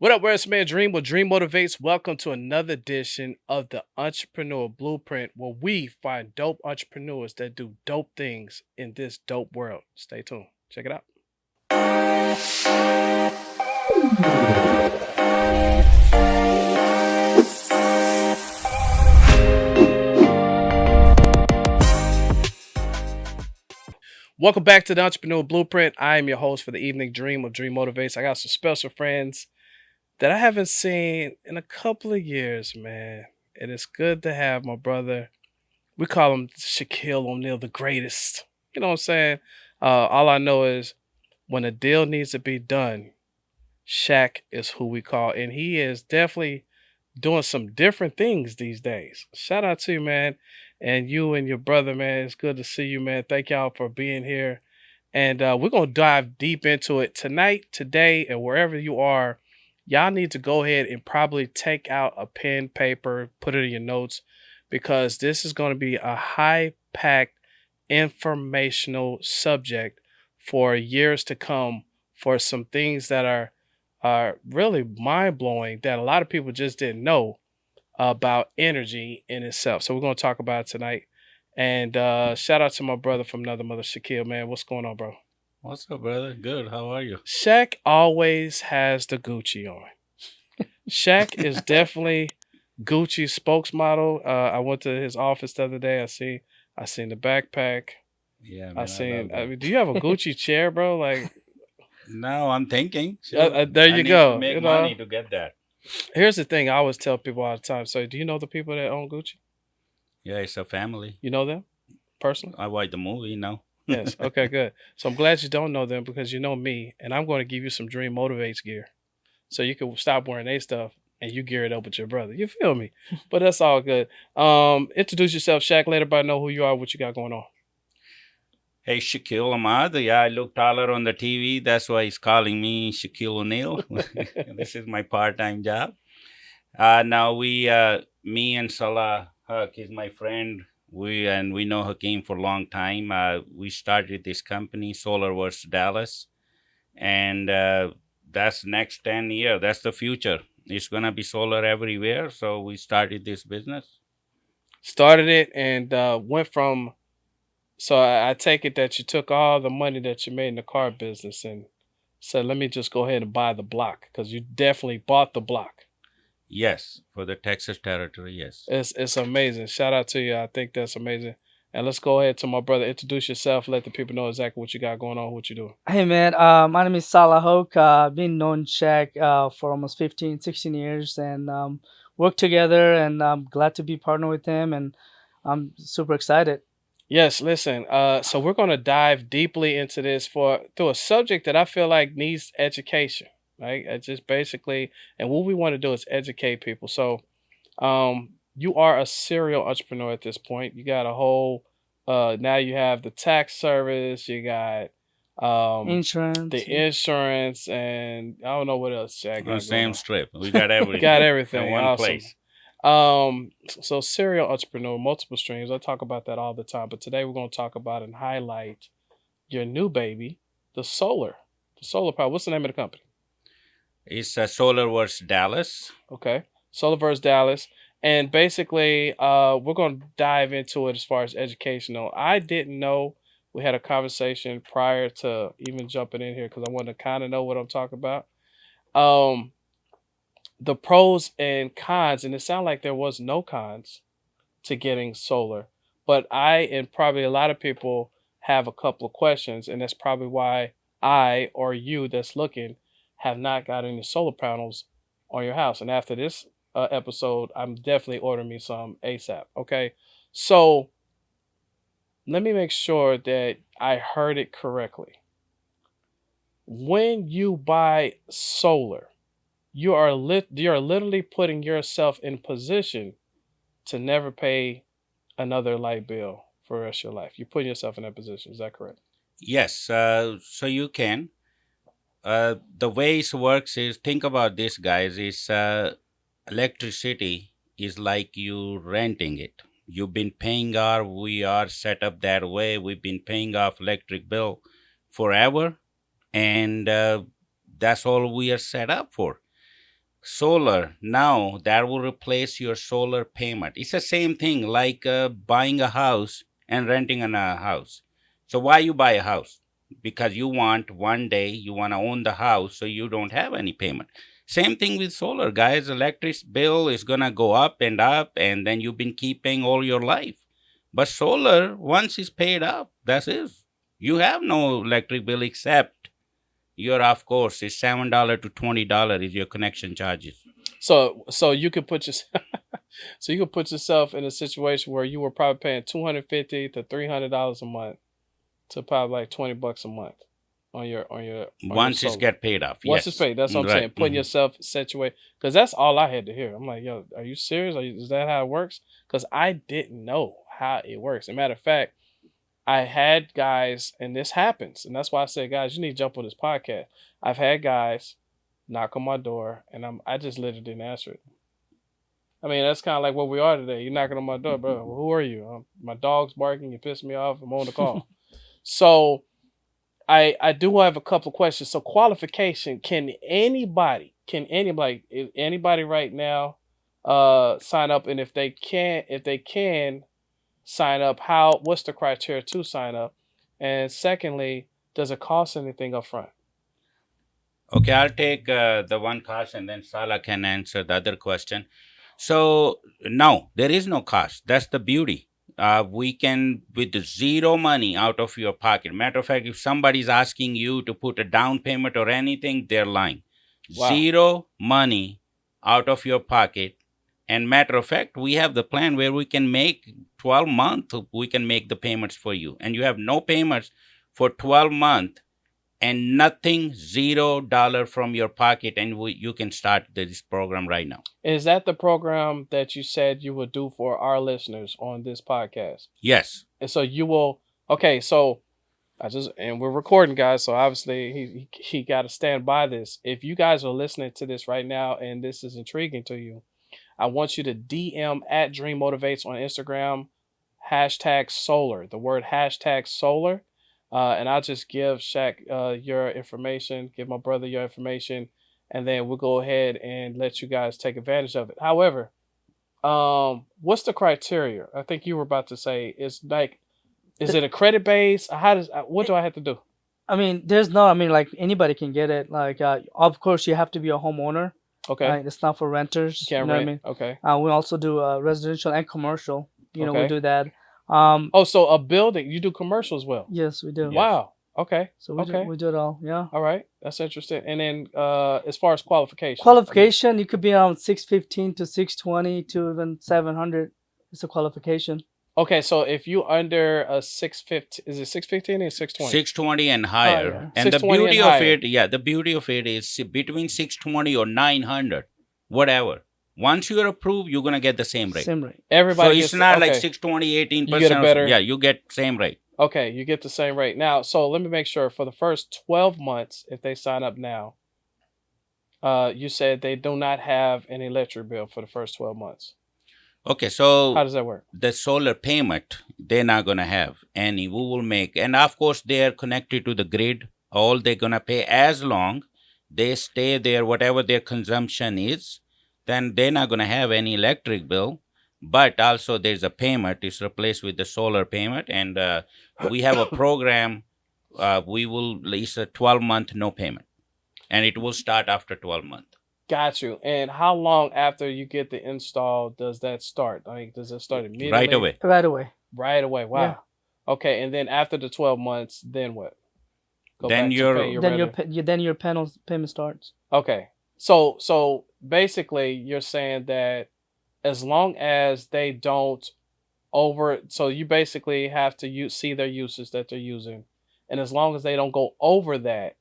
What up, where it's man Dream? What Dream motivates. Welcome to another edition of the Entrepreneur Blueprint, where we find dope entrepreneurs that do dope things in this dope world. Stay tuned. Check it out. Welcome back to the Entrepreneur Blueprint. I am your host for the evening, Dream of Dream Motivates. I got some special friends that I haven't seen in a couple of years, man. And it's good to have my brother. We call him Shaquille O'Neal, the greatest. You know what I'm saying? All I know is when a deal needs to be done, Shaq is who we call, and he is definitely doing some different things these days. Shout out to you, man, and you and your brother, man. It's good to see you, man. Thank y'all for being here, and we're gonna dive deep into it tonight, today, and wherever you are. Y'all need to go ahead and probably take out a pen, paper, put it in your notes, because this is going to be a high packed informational subject for years to come, for some things that are really mind blowing that a lot of people just didn't know about energy in itself. So we're going to talk about it tonight. And shout out to my brother from another mother, Shaquille, man. What's going on, bro? What's up, brother? Good. How are you? Shaq always has the Gucci on. Shaq is definitely Gucci's spokesmodel. I went to his office the other day. I seen the backpack. Yeah, I man, I seen. love I that. mean, do you have a Gucci chair, bro? Like, Now I'm thinking. So there I you need to go. make money to get that. Here's the thing. I always tell people all the time. So, do you know the people that own Gucci? Yeah, it's a family. You know them personally? I watch the movie now. Yes. Okay. Good. So I'm glad you don't know them because you know me, and I'm going to give you some Dream Motivates gear, so you can stop wearing their stuff and you gear it up with your brother. You feel me? But that's all good. Introduce yourself, Shaq. Let everybody know who you are, what you got going on. Hey, Shakeel Ahmad. Yeah, I look taller on the TV. That's why he's calling me Shakeel O'Neal. This is my part-time job. Now me and Salah Huck is my friend. We know Hakeem for a long time. We started this company, SOLARVERSE Dallas, and that's next 10 years. That's the future. It's gonna be solar everywhere. So we started this business. Started it and went from. So I take it that you took all the money that you made in the car business and said, "Let me just go ahead and buy the block," because you definitely bought the block. Yes, for the Texas territory. Yes. It's amazing. Shout out to you. I think that's amazing. And let's go ahead to my brother. Introduce yourself. Let the people know exactly what you got going on, what you do. Hey man, my name is Salah Hoke. I've been known Shaq for almost 15, 16 years and worked together and I'm glad to be partner with him and I'm super excited. Yes, listen. So we're gonna dive deeply into this for through a subject that I feel like needs education. Right? Just basically, and what we want to do is educate people. So, you are a serial entrepreneur at this point. You got a whole. Now you have the tax service. You got the Insurance. insurance, and I don't know what else Shaq On the got going same on. strip. We got Got everything in everything. one Awesome. place. So serial entrepreneur, multiple streams. I talk about that all the time, but today we're going to talk about and highlight your new baby, the solar power. What's the name of the company? It's SOLARVERSE Dallas. Okay, Solarverse Dallas, and basically, we're going to dive into it as far as educational. I didn't know. We had a conversation prior to even jumping in here because I wanted to kind of know what I'm talking about. Um, the pros and cons, and it sounded like there was no cons to getting solar. But I and probably a lot of people have a couple of questions, and that's probably why I or you that's looking have not got any solar panels on your house. And after this episode, I'm definitely ordering me some ASAP. Okay, so let me make sure that I heard it correctly. When you buy solar, you are literally putting yourself in position to never pay another light bill for the rest of your life. You're putting yourself in that position. Is that correct? Yes. So you can. The way it works is, think about this, guys. Is electricity is like you renting it. You've been paying we are set up that way. We've been paying off electric bill forever, and that's all we are set up for. solar, now that will replace your solar payment. It's the same thing like buying a house and renting a house. So why you buy a house? Because you want one day you want to own the house so you don't have any payment. Same thing with solar, guys. Electric bill is gonna go up, and then you've been keeping all your life. But solar, once it's paid up, that's it. You have no electric bill except your, of course, is $7 to $20 is your connection charges. So you could put your so you could put yourself in a situation where you were probably paying $250 to $300 a month to probably like $20 a month on your Once it's solar. get paid off, Once it's yes. paid, that's what I'm Right. saying. Putting yourself situated, because that's all I had to hear. I'm like, yo, are you serious? Is that how it works? Because I didn't know how it works. As a matter of fact, I had guys, and this happens, and that's why I said, guys, you need to jump on this podcast. I've had guys knock on my door, and I just literally didn't answer it. I mean, that's kind of like what we are today. You're knocking on my door, bro. Well, who are you? My dog's barking. You pissed me off. I'm on the call. So I do have a couple of questions. So qualification, anybody right now sign up? And if they can sign up, what's the criteria to sign up? And secondly, does it cost anything up front? Okay, I'll take the one cost, and then Sala can answer the other question. So, no, there is no cost. That's the beauty. We can, with zero money out of your pocket. Matter of fact, if somebody's asking you to put a down payment or anything, they're lying. Wow. Zero money out of your pocket. And matter of fact, we have the plan where we can make 12 months, we can make the payments for you. And you have no payments for 12 months and nothing, $0 from your pocket. And you can start this program right now. Is that the program that you said you would do for our listeners on this podcast? Yes. And so you will, okay, so and we're recording, guys, so obviously he got to stand by this. If you guys are listening to this right now and this is intriguing to you, I want you to DM at Dream Motivates on Instagram, #solar, the word #solar. And I'll just give Shaq your information, give my brother your information, and then we'll go ahead and let you guys take advantage of it. However, what's the criteria? I think you were about to say, is it a credit base? What do I have to do? I mean, there's no. I mean, like anybody can get it. Like, of course, you have to be a homeowner. Okay. It's not for renters. You can't know rent. what I mean? Okay. We also do residential and commercial. We Okay. do that. Oh, so a building, you do commercial as well? Yes, we do. Yes. Wow. Okay. So we do it all. Yeah. All right. That's interesting. And then as far as qualification. Qualification, you could be around 615 to 620 to even 700. It's a qualification. Okay, so if you under a 615, is it 615 or 620? 620 and higher. Higher. And the 620 and beauty of higher. it, yeah, the beauty of it is between 620 or 900, whatever. Once you are approved, you're going to get the same rate. Same rate. Everybody So gets it's not okay. like 620, 18%. You get a better- Yeah, you get same rate. Okay, you get the same rate. Now, so let me make sure for the first 12 months, if they sign up now, you said they do not have an electric bill for the first 12 months. Okay, so How does that work? the solar payment, they're not going to have any. We will make, and of course, they are connected to the grid. All they're going to pay as long they stay there, whatever their consumption is, then they're not going to have any electric bill. But also, there's a payment. It's replaced with the solar payment. And we have a program. It's a 12-month no payment. And it will start after 12 months. Got you. And how long after you get the install does that start? Like, does it start immediately? Right away. Right away. Right away. Wow. Yeah. Okay, and then after the 12 months, then what? Go Then back to you're- pay your Then regular- then your payment starts. Okay. So basically you're saying that as long as they don't so you basically have to see their uses that they're using. And as long as they don't go over that,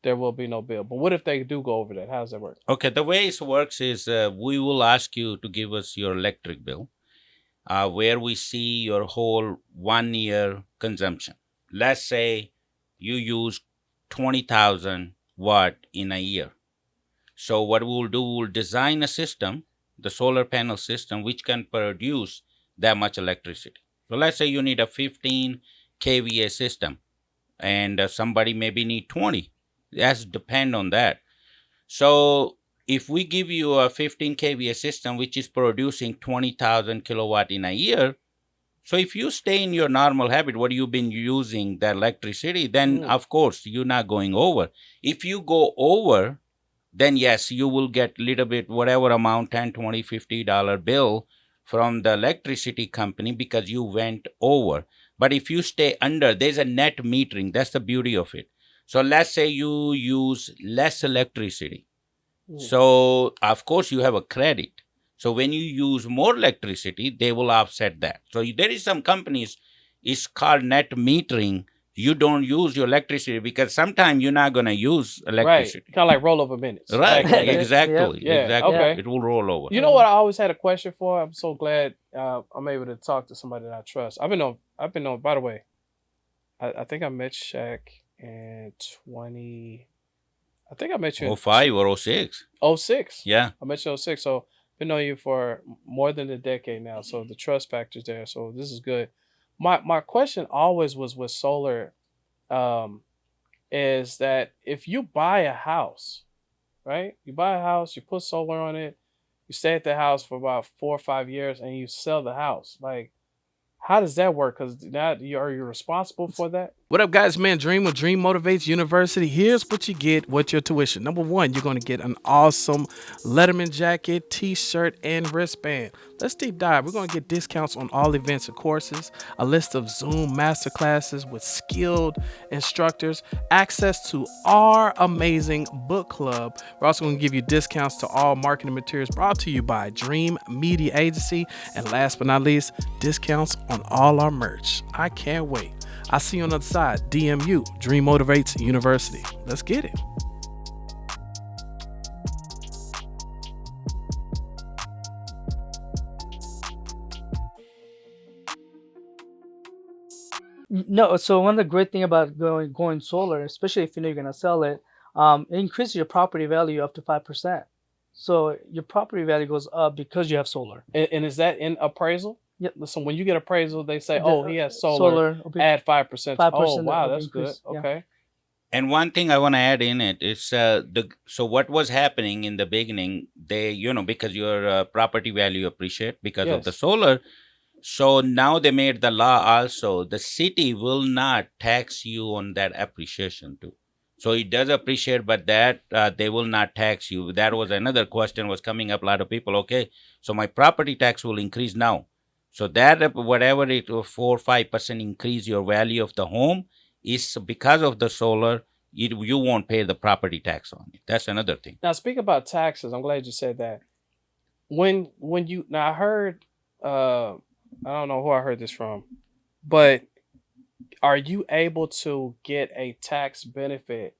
there will be no bill. But what if they do go over that? How does that work? Okay, the way it works is we will ask you to give us your electric bill where we see your whole 1 year consumption. Let's say you use 20,000 watt in a year. So what we'll do, we'll design a system, the solar panel system, which can produce that much electricity. So let's say you need a 15 kVA system and somebody maybe need 20. That's depend on that. So if we give you a 15 kVA system which is producing 20,000 kilowatt in a year, so if you stay in your normal habit, what you've been using the electricity, then of course you're not going over. If you go over, then yes, you will get little bit, whatever amount, 10, 20, $50 bill from the electricity company because you went over. But if you stay under, there's a net metering. That's the beauty of it. So let's say you use less electricity. So of course you have a credit. So when you use more electricity, they will offset that. So there is some companies, it's called net metering. You don't use your electricity because sometimes you're not going to use Right. electricity. Kind of like rollover minutes. Right, back in the day. exactly, Yeah, exactly. okay. It will roll over. You know what I always had a question for? I'm so glad I'm able to talk to somebody that I trust. I've been on. By the way, I think I met Shaq in 20. I think I met you in 05 or 06. 06. Yeah. I met you in 06. So been knowing you for more than a decade now. So the trust factor's there. So this is good. My question always was with solar, is that if you buy a house, right? You buy a house, you put solar on it, you stay at the house for about 4 or 5 years, and you sell the house. Like, how does that work? Because now are you responsible for that? What up, guys? Man, Dream with Dream Motivates University. Here's what you get with your tuition. Number one, you're going to get an awesome Letterman jacket, t-shirt, and wristband. Let's deep dive. We're going to get discounts on all events and courses, a list of Zoom masterclasses with skilled instructors, access to our amazing book club. We're also going to give you discounts to all marketing materials brought to you by Dream Media Agency. And last but not least, discounts on all our merch. I can't wait. I'll see you on the other side. DMU, Dream Motivates University. Let's get it. No, so one of the great thing about going solar, especially if you know you're gonna sell it, it increases your property value up to 5%. So your property value goes up because you have solar. And is that in appraisal? Yep. So when you get appraisal, they say, The, "Oh, he has solar. will be Add 5%." Oh, 5% wow, of that's good. increase. Yeah. Okay. And one thing I want to add in it is so what was happening in the beginning, they because your property value appreciate because of the Yes. solar. So now they made the law also, the city will not tax you on that appreciation too. So it does appreciate, but that they will not tax you. That was another question was coming up. A lot of people, okay, so my property tax will increase now. So that whatever it 4 or 5% increase your value of the home is because of the solar. You won't pay the property tax on it. That's another thing. Now, speak about taxes. I'm glad you said that. When you now I heard, I don't know who I heard this from, but are you able to get a tax benefit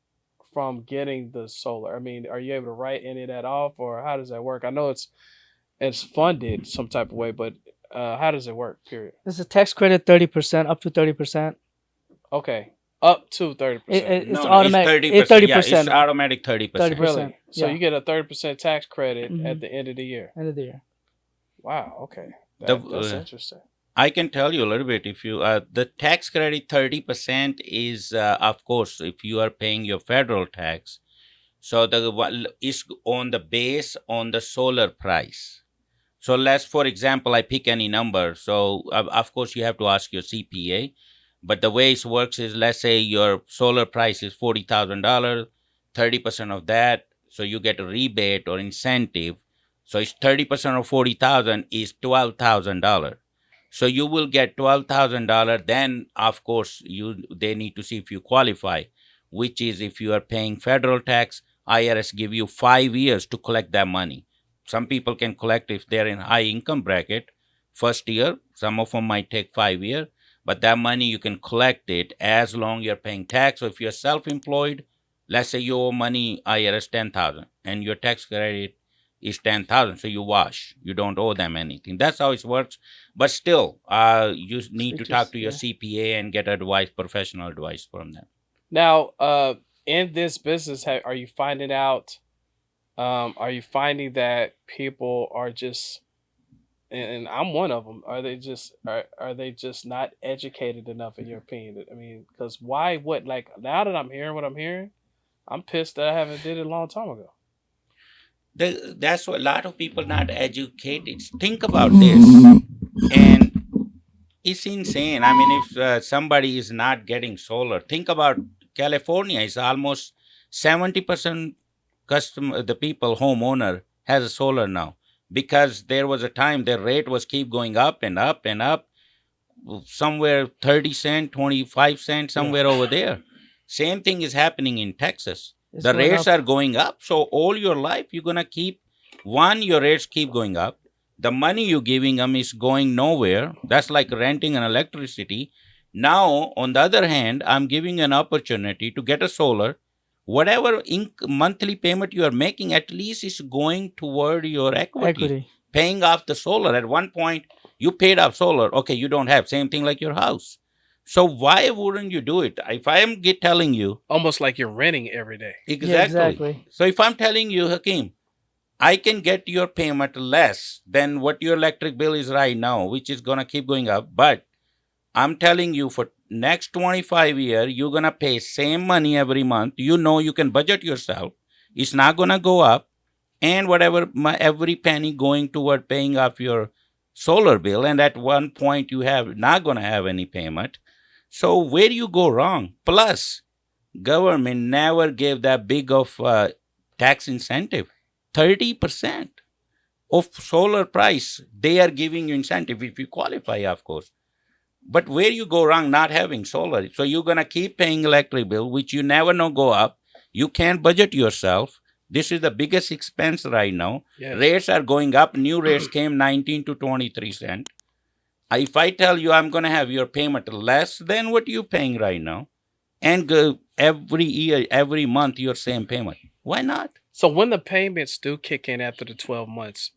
from getting the solar? I mean, are you able to write any of that off, or how does that work? I know it's funded some type of way, but how does it work? Period. There's a tax credit 30%, up to 30%. Okay, up to 30%. It's automatic. It's 30%. Yeah, 30%. it's automatic 30%. 30%. Really? So Yeah. you get a 30% tax credit Mhm. at the end of the year. End of the year. Wow. Okay, The- that's interesting. I can tell you a little bit. If you the tax credit 30% is of course if you are paying your federal tax, so is on the base on the solar price. So let's, for example, I pick any number. So of course you have to ask your CPA, but the way it works is, let's say your solar price is $40,000, 30% of that, so you get a rebate or incentive. So it's 30% of 40,000 is $12,000. So you will get $12,000. Then of course they need to see if you qualify, which is if you are paying federal tax, IRS give you 5 years to collect that money. Some people can collect if they're in high income bracket first year. Some of them might take 5 years, but that money you can collect it as long you're paying tax. So if you're self-employed, let's say you owe money IRS 10,000 and your tax credit is 10,000, so you wash. You don't owe them anything. That's how it works. But still, you need to talk to your CPA and get advice, professional advice from them. Now, in this business, are you finding out? Are you finding that people are just, and I'm one of them. Are they just not educated enough in your opinion? I mean, because why would, like, now that I'm hearing what I'm hearing, I'm pissed that I haven't did it a long time ago. That's why a lot of people not educated. Think about this, and it's insane. I mean, if somebody is not getting solar, think about California. Is almost 70% customer, the people homeowner has a solar now, because there was a time their rate was keep going up and up and up, somewhere 30 cent, 25 cent, Yeah. somewhere over there. Same thing is happening in Texas. It's The going rates up. are going up. So all your life you're gonna keep, one, your rates keep going up. The money you're giving them is going nowhere. That's like renting an electricity. Now, on the other hand, I'm giving an opportunity to get a solar. Whatever monthly payment you are making, at least is going toward your Equity. paying off the solar. At one point, you paid off solar. Okay, you don't have. Same thing like your house. So why wouldn't you do it? If I am telling you, Almost like you're renting every day. Yeah, exactly. exactly. So if I'm telling you, Hakeem, I can get your payment less than what your electric bill is right now, which is gonna keep going up. But I'm telling you, for next 25 years, you're gonna pay same money every month. You know you can budget yourself. It's not gonna go up, and whatever every penny going toward paying off your solar bill. And at one point, you have not gonna have any payment. So where do you go wrong? Plus, government never gave that big of tax incentive. 30% of solar price they are giving you incentive if you qualify, of course. But where you go wrong not having solar? So you're gonna keep paying electric bill, which you never know go up. You can't budget yourself. This is the biggest expense right now. Yes. Rates are going up. New rates came 19 to 23 cent. If I tell you I'm gonna have your payment less than what you're paying right now, and go every year, every month, your same payment, why not? So when the payments do kick in after the 12 months,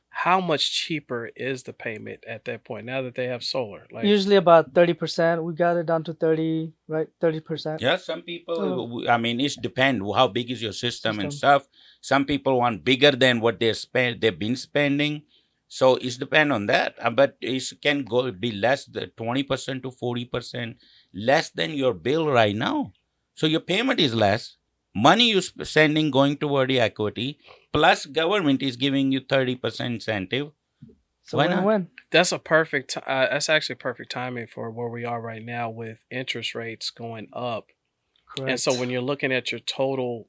how much cheaper is the payment at that point now that they have solar? Like, Usually about 30%. We got it down to 30, right? 30%. Yeah, some people, Oh. I mean, it depends how big is your system and System. stuff. Some people want bigger than what they've been spending. So it's depend on that. But it can be less than 20% to 40% less than your bill right now. So your payment is less. Money you sending going toward the equity, plus government is giving you 30% incentive. So Why not? win-win. that's that's actually perfect timing for where we are right now with interest rates going up. Correct. And so when you're looking at your total,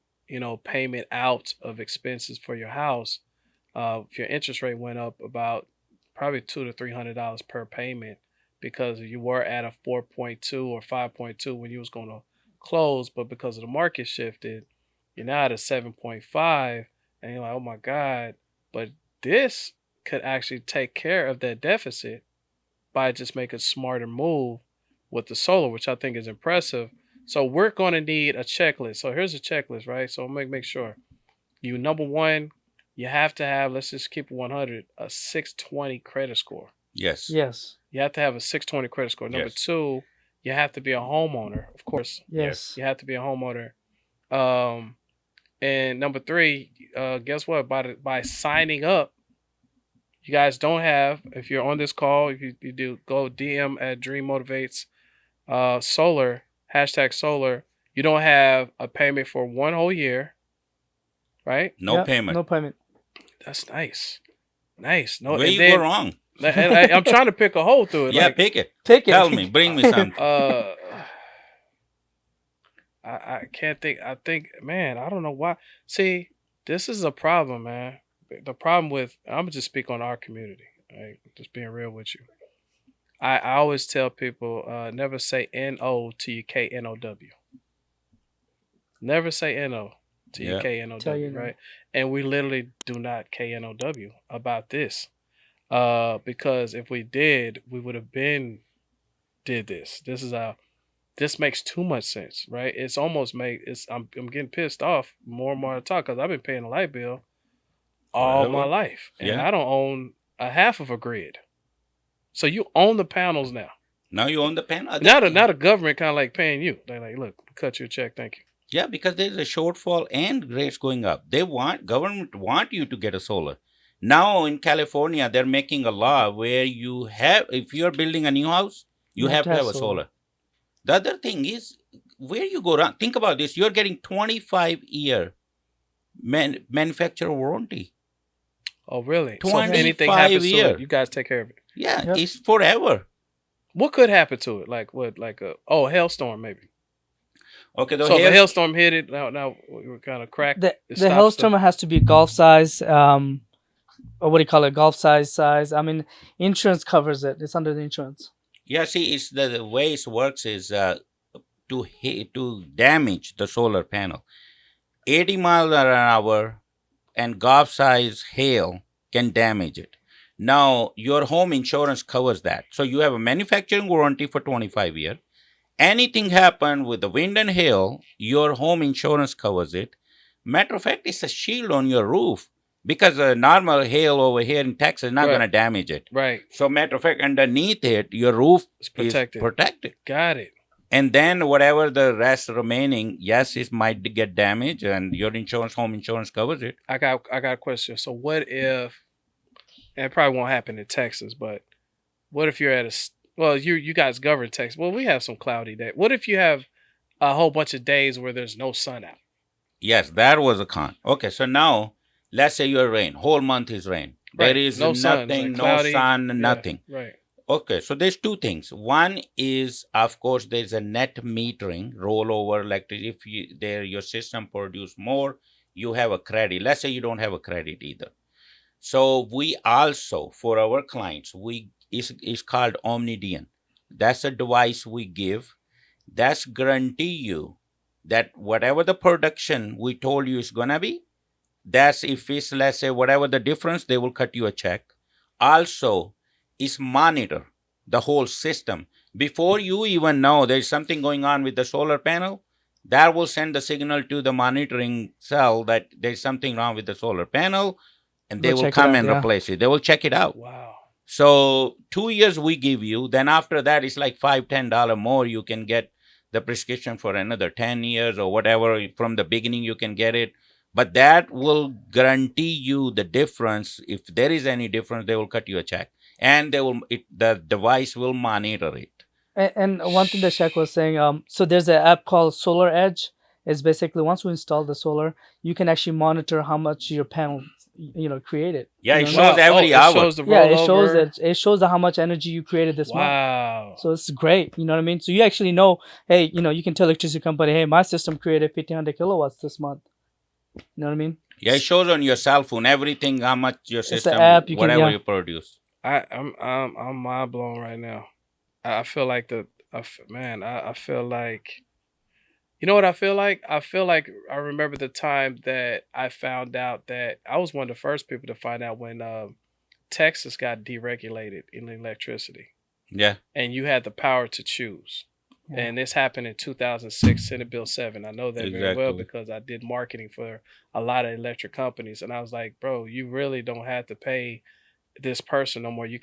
payment out of expenses for your house, if your interest rate went up about probably $200 to $300 per payment, because you were at a 4.2 or 5.2 when you was going to close, but because of the market shifted, you're now at a 7.5, and you're like, oh my God, but this could actually take care of that deficit by just making a smarter move with the solar, which I think is impressive. So we're going to need a checklist. So here's a checklist, right? So make sure you, number one, you have to have, let's just keep it 100, a 620 credit score. Yes. Yes. You have to have a 620 credit score. Number Yes. two, you have to be a homeowner, of course. Yes. You have to be a homeowner. And number three, guess what? By signing up, you guys don't have, if you're on this call, if you do, go DM at Dream Motivates Solar, #solar. You don't have a payment for 1 whole year, right? No Yep, payment. No payment. That's nice. Nice. No, Where and you then, go wrong? and I'm trying to pick a hole through it. Yeah, Like, pick it. Pick it. Tell me. Bring me something. I can't think. I think, man, I don't know why. See, this is a problem, man. The problem with, I'm gonna just speak on our community. Right? Just being real with you. I always tell people, never say NO to your KNOW. Never say NO to your Yeah. KNOW, Tell you no. right? And we literally do not KNOW about this. Because if we did, we would have been did this. This makes too much sense, right? It's almost I'm getting pissed off more and more to talk, because I've been paying a light bill all my Forever. life, and Yeah. I don't own a half of a grid. So you own the panels now. Now you own the panel. Now the government kind of like paying you. They're like, look, cut you a check, thank you. Yeah, because there's a shortfall and rates going up. Government want you to get a solar. Now in California, they're making a law where if you're building a new house, you have to have a solar. The other thing is, where you go around, think about this. You're getting 25-year Manufacturer warranty. Oh, really? So if anything 25 happens to it, year. you guys take care of it. Yeah, Yep. it's forever. What could happen to it? Like what? Like a hailstorm maybe. Okay, the So if a hair. hailstorm hit it, now we're kind of cracked. The It the stops hailstorm has to be golf size. Or what do you call it? Golf size. I mean, insurance covers it. It's under the insurance. Yeah, see, it's the way it works is to damage the solar panel. 80 miles an hour and golf size hail can damage it. Now, your home insurance covers that. So you have a manufacturing warranty for 25 years. Anything happen with the wind and hail, your home insurance covers it. Matter of fact, it's a shield on your roof because a normal hail over here in Texas is not going to Right. damage it. Right. So, matter of fact, underneath it, your roof It's is protected. protected. Got it. And then whatever the rest remaining, yes, it might get damaged, and your insurance, home insurance covers it. I got a question. So what if? And it probably won't happen in Texas, but what if you're at well, you guys govern Texas. Well, we have some cloudy days. What if you have a whole bunch of days where there's no sun out? Yes, that was a con. Okay, so now let's say you're rain, whole month is rain. Right. There is No sun, it's nothing, like no cloudy. sun, Yeah, nothing. right. Okay, so there's two things. One is, of course, there's a net metering rollover electricity. If your system produce more, you have a credit. Let's say you don't have a credit either. So we also, for our clients, is called Omnidian. That's a device we give. That's guarantee you that whatever the production we told you is gonna be, that's if it's, let's say, whatever the difference, they will cut you a check. Also, is monitor the whole system. Before you even know there's something going on with the solar panel, that will send the signal to the monitoring cell that there's something wrong with the solar panel, and they Go will check it come out, and yeah. replace it. They will check it out. Wow. So 2 years we give you. Then after that, it's like $5-10 more. You can get the prescription for another 10 years or whatever. From the beginning, you can get it. But that will guarantee you the difference. If there is any difference, they will cut you a check, and the device will monitor it. And one thing that Shaq was saying, so there's an app called Solar Edge. It's basically once we install the solar, you can actually monitor how much your panel, created. Yeah, You it know? shows every it hour. shows the Yeah, it shows rollover. that it shows how much energy you created this month. Wow. So it's great. You know what I mean? So you actually know, hey, you can tell electricity company, hey, my system created 1,500 kilowatts this month. You know what I mean? Yeah, it shows on your cell phone everything, how much your It's the system, app, you can- whatever yeah. you produce. I'm mind blown right now. I feel like I feel like, you know what I feel like? I feel like I remember the time that I found out that I was one of the first people to find out when Texas got deregulated in electricity, Yeah. and you had the power to choose. Yeah. And this happened in 2006, Senate Bill 7. I know that very well Exactly. because I did marketing for a lot of electric companies. And I was like, bro, you really don't have to pay this person no more. You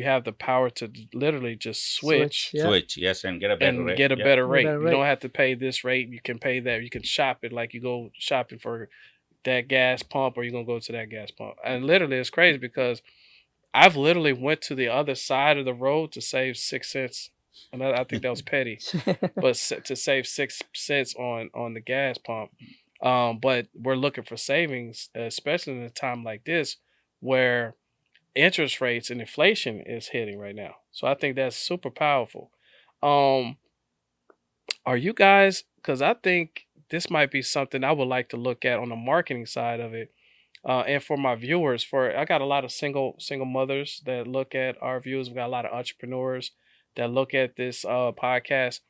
have the power to literally just switch Yeah. Switch, yes, and get a better and rate. get a Yeah. better Get a rate. better You rate. don't have to pay this rate. You can pay that. You can shop it like you go shopping for that gas pump, or you're gonna go to that gas pump. And literally, it's crazy because I've literally went to the other side of the road to save 6 cents, and I think that was petty, but to save 6 cents on the gas pump. But we're looking for savings, especially in a time like this where interest rates and inflation is hitting right now. So I think that's super powerful. Um, are you guys? Because I think this might be something I would like to look at on the marketing side of it. And for my viewers, I got a lot of single mothers that look at our views. We got a lot of entrepreneurs that look at this podcast.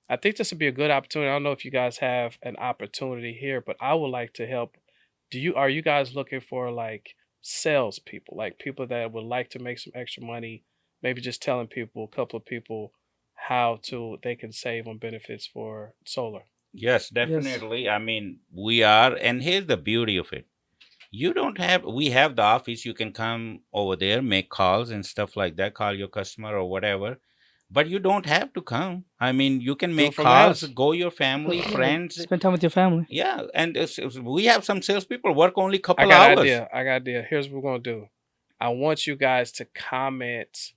I think this would be a good opportunity. I don't know if you guys have an opportunity here, but I would like to help. Are you guys looking for like salespeople, like people that would like to make some extra money, maybe just telling people, a couple of people, how to they can save on benefits for solar? Yes, definitely. I mean, we are, and here's the beauty of it. We have the office. You can come over there, make calls and stuff like that, call your customer or whatever. But you don't have to come. I mean, you can Do it make from the calls, house. go your family, friends. Spend time with your family. Yeah, and we have some salespeople work only I couple got an hours. idea. Here's what we're gonna do. I want you guys to comment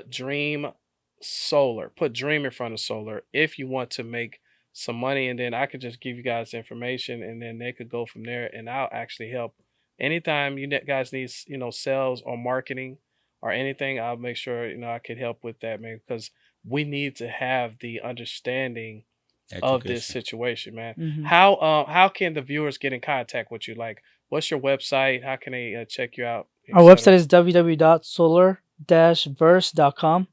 Dream Solar. Put Dream in front of Solar if you want to make some money, and then I could just give you guys information, and then they could go from there, and I'll actually help. Anytime guys need, sales or marketing or anything, I'll make sure, I could help with that, man, because we need to have the understanding of this Education. situation, man. Hmm. How can the viewers get in contact with you? Like, what's your website? How can they check you out, Our website etc.? is www.solar-verse.com,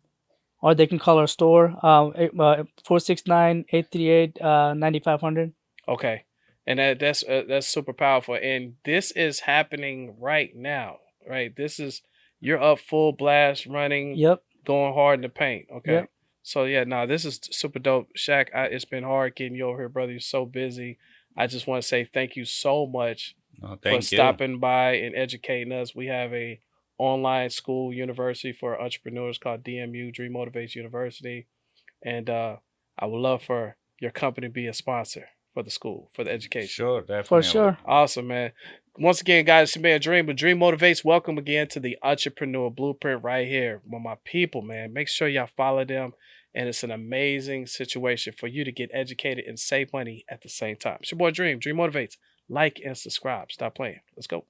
or they can call our store 469-838-9500. Okay, and that's super powerful, and this is happening right now, right? This is you're up full blast, running, Yep. going hard in the paint. Okay, Yep. so yeah, no, this is super dope, Shaq. It's been hard getting you over here, brother. You're so busy. I just want to say thank you so much No, for thank you. stopping by and educating us. We have a online school university for entrepreneurs called DMU, Dream Motivates University, and I would love for your company to be a sponsor for the school, for the education. Sure, For definitely. sure. Awesome, man. Once again, guys, it's been a dream, but Dream Motivates. Welcome again to the Entrepreneur Blueprint right here. With my people, man. Make sure y'all follow them. And it's an amazing situation for you to get educated and save money at the same time. It's your boy Dream. Dream Motivates. Like and subscribe. Stop playing. Let's go.